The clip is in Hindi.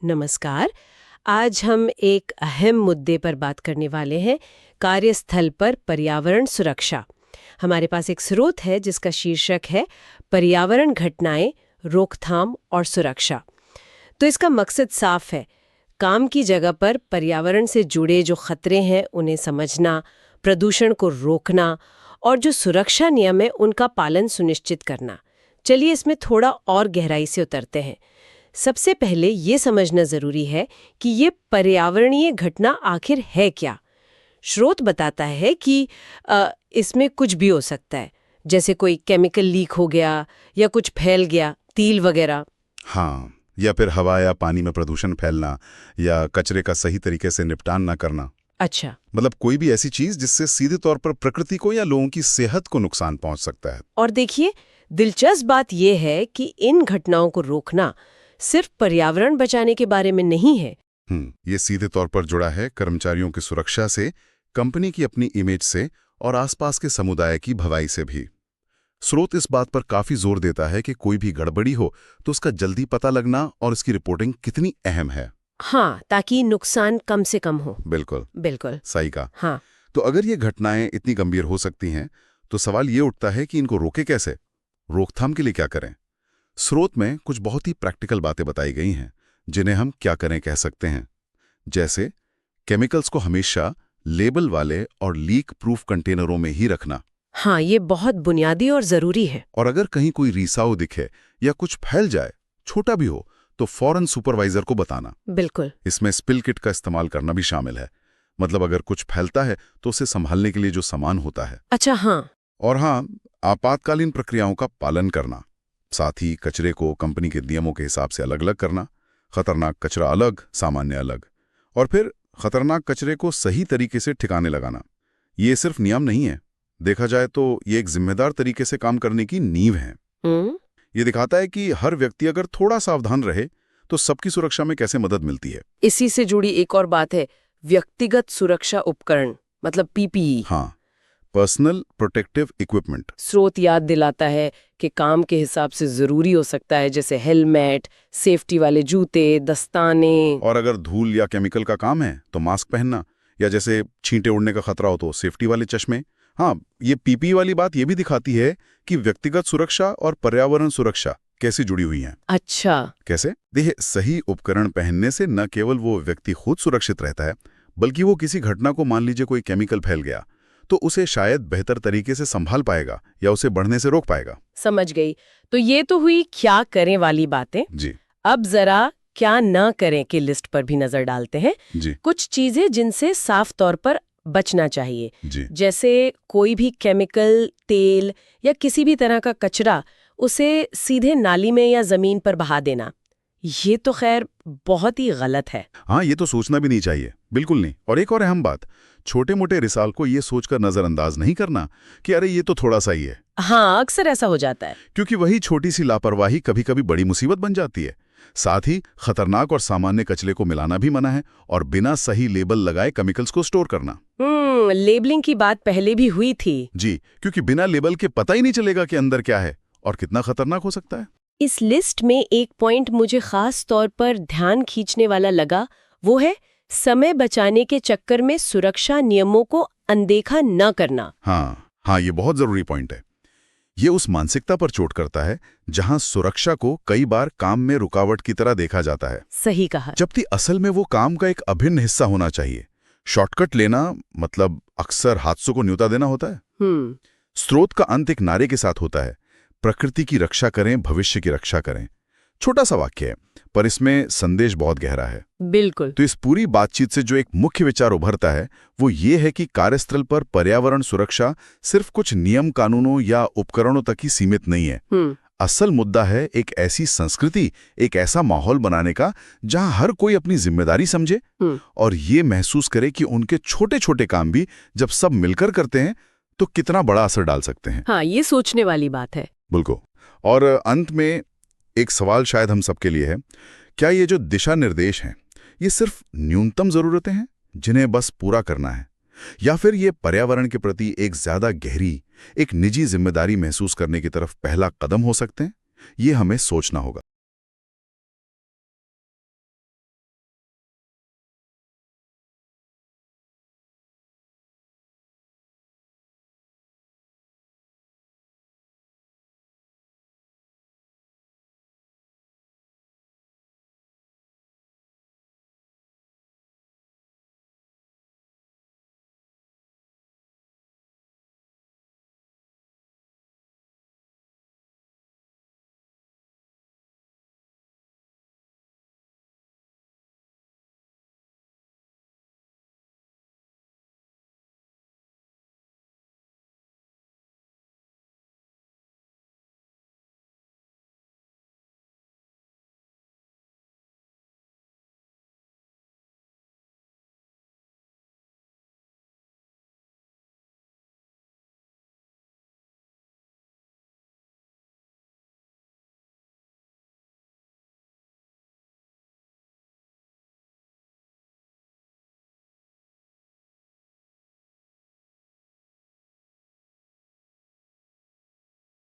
नमस्कार। आज हम एक अहम मुद्दे पर बात करने वाले हैं, कार्यस्थल पर पर्यावरण सुरक्षा। हमारे पास एक स्रोत है जिसका शीर्षक है पर्यावरण घटनाएं, रोकथाम और सुरक्षा। तो इसका मकसद साफ है, काम की जगह पर पर्यावरण से जुड़े जो खतरे हैं उन्हें समझना, प्रदूषण को रोकना और जो सुरक्षा नियम है उनका पालन सुनिश्चित करना। चलिए इसमें थोड़ा और गहराई से उतरते हैं। सबसे पहले ये समझना जरूरी है कि ये पर्यावरणीय घटना आखिर है क्या। स्रोत बताता है कि इसमें कुछ भी हो सकता है, जैसे कोई केमिकल लीक हो गया या कुछ फैल गया, तील वगैरह। हाँ, या फिर हवा या पानी में प्रदूषण फैलना या कचरे का सही तरीके से निपटान ना करना। अच्छा, मतलब कोई भी ऐसी चीज जिससे सीधे तौर पर प्रकृति को या लोगों की सेहत को नुकसान पहुंच सकता है। और देखिए, दिलचस्प बात यह है कि इन घटनाओं को रोकना सिर्फ पर्यावरण बचाने के बारे में नहीं है। ये सीधे तौर पर जुड़ा है कर्मचारियों की सुरक्षा से, कंपनी की अपनी इमेज से और आसपास के समुदाय की भलाई से भी। स्रोत इस बात पर काफी जोर देता है कि कोई भी गड़बड़ी हो तो उसका जल्दी पता लगना और इसकी रिपोर्टिंग कितनी अहम है। हाँ, ताकि नुकसान कम से कम हो। बिल्कुल बिल्कुल सही कहा। हाँ। तो अगर ये घटनाएं इतनी गंभीर हो सकती हैं तो सवाल ये उठता है कि इनको रोके कैसे, रोकथाम के लिए क्या करें। स्रोत में कुछ बहुत ही प्रैक्टिकल बातें बताई गई हैं जिन्हें हम क्या करें कह सकते हैं। जैसे केमिकल्स को हमेशा लेबल वाले और लीक प्रूफ कंटेनरों में ही रखना। हाँ, ये बहुत बुनियादी और जरूरी है। और अगर कहीं कोई रिसाव दिखे या कुछ फैल जाए, छोटा भी हो, तो फौरन सुपरवाइजर को बताना। बिल्कुल। इसमें स्पिल किट का इस्तेमाल करना भी शामिल है। मतलब अगर कुछ फैलता है तो उसे संभालने के लिए जो सामान होता है। अच्छा, हाँ। और हाँ, आपातकालीन प्रक्रियाओं का पालन करना। साथ ही कचरे को कंपनी के नियमों के हिसाब से अलग अलग करना। खतरनाक कचरा अलग, सामान्य अलग। और फिर खतरनाक कचरे को सही तरीके से ठिकाने लगाना। ये सिर्फ नियम नहीं है, देखा जाए तो ये एक जिम्मेदार तरीके से काम करने की नींव है। ये दिखाता है कि हर व्यक्ति अगर थोड़ा सावधान रहे तो सबकी सुरक्षा में कैसे मदद मिलती है। इसी से जुड़ी एक और बात है, व्यक्तिगत सुरक्षा उपकरण, मतलब पीपीई। हाँ, पर्सनल प्रोटेक्टिव इक्विपमेंट। स्रोत याद दिलाता है कि काम के हिसाब से जरूरी हो सकता है, जैसे हेलमेट, सेफ्टी वाले जूते, दस्ताने। और अगर धूल या केमिकल का काम है तो मास्क पहनना, या जैसे छींटे उड़ने का खतरा हो तो सेफ्टी वाले चश्मे। हाँ, ये पीपीई वाली बात ये भी दिखाती है कि व्यक्तिगत सुरक्षा और पर्यावरण सुरक्षा कैसे जुड़ी हुई हैं। अच्छा, कैसे? देखिए, सही उपकरण पहनने से न केवल वो व्यक्ति खुद सुरक्षित रहता है, बल्कि वो किसी घटना को, मान लीजिए कोई केमिकल फैल गया, तो उसे शायद बेहतर तरीके से संभाल पाएगा या उसे बढ़ने से रोक पाएगा। समझ गई। तो ये तो हुई क्या करें वाली बातें। जी अब जरा क्या न करें की लिस्ट पर भी नजर डालते हैं। जी कुछ चीजें जिनसे साफ तौर पर बचना चाहिए, जी जैसे कोई भी केमिकल, तेल या किसी भी तरह का कचरा उसे सीधे नाली में या जमीन पर बहा देना। ये तो खैर बहुत ही गलत है। हाँ, ये तो सोचना भी नहीं चाहिए, बिल्कुल नहीं। और एक और अहम बात, छोटे मोटे रिसाल को ये सोचकर नजरअंदाज नहीं करना कि अरे ये तो थोड़ा सा ही है। हाँ, अक्सर ऐसा हो जाता है। क्योंकि वही छोटी सी लापरवाही कभी कभी बड़ी मुसीबत बन जाती है। साथ ही खतरनाक और सामान्य कचरे को मिलाना भी मना है, और बिना सही लेबल लगाए केमिकल्स को स्टोर करना। लेबलिंग की बात पहले भी हुई थी। जी, क्योंकि बिना लेबल के पता ही नहीं चलेगा कि अंदर क्या है और कितना खतरनाक हो सकता है। इस लिस्ट में एक पॉइंट मुझे खास तौर पर ध्यान खींचने वाला लगा, वो है समय बचाने के चक्कर में सुरक्षा नियमों को अनदेखा न करना। हाँ, ये बहुत जरूरी पॉइंट है। ये उस मानसिकता पर चोट करता है जहां सुरक्षा को कई बार काम में रुकावट की तरह देखा जाता है। सही कहा। जबकि असल में वो काम का एक अभिन्न हिस्सा होना चाहिए। शॉर्टकट लेना मतलब अक्सर हादसों को न्योता देना होता है। स्रोत का अंत एक नारे के साथ होता है, प्रकृति की रक्षा करें, भविष्य की रक्षा करें। छोटा सा वाक्य है, पर इसमें संदेश बहुत गहरा है। बिल्कुल। तो इस पूरी बातचीत से जो एक मुख्य विचार उभरता है वो ये है कि कार्यस्थल पर पर्यावरण सुरक्षा सिर्फ कुछ नियम कानूनों या उपकरणों तक ही सीमित नहीं है। असल मुद्दा है एक ऐसी संस्कृति, एक ऐसा माहौल बनाने का जहां हर कोई अपनी जिम्मेदारी समझे और ये महसूस करे कि उनके छोटे छोटे काम भी जब सब मिलकर करते हैं तो कितना बड़ा असर डाल सकते हैं। हाँ, ये सोचने वाली बात है। बिल्कुल। और अंत में एक सवाल शायद हम सबके लिए है, क्या ये जो दिशा निर्देश हैं ये सिर्फ न्यूनतम जरूरतें हैं जिन्हें बस पूरा करना है, या फिर ये पर्यावरण के प्रति एक ज्यादा गहरी, एक निजी जिम्मेदारी महसूस करने की तरफ पहला कदम हो सकते हैं? ये हमें सोचना होगा।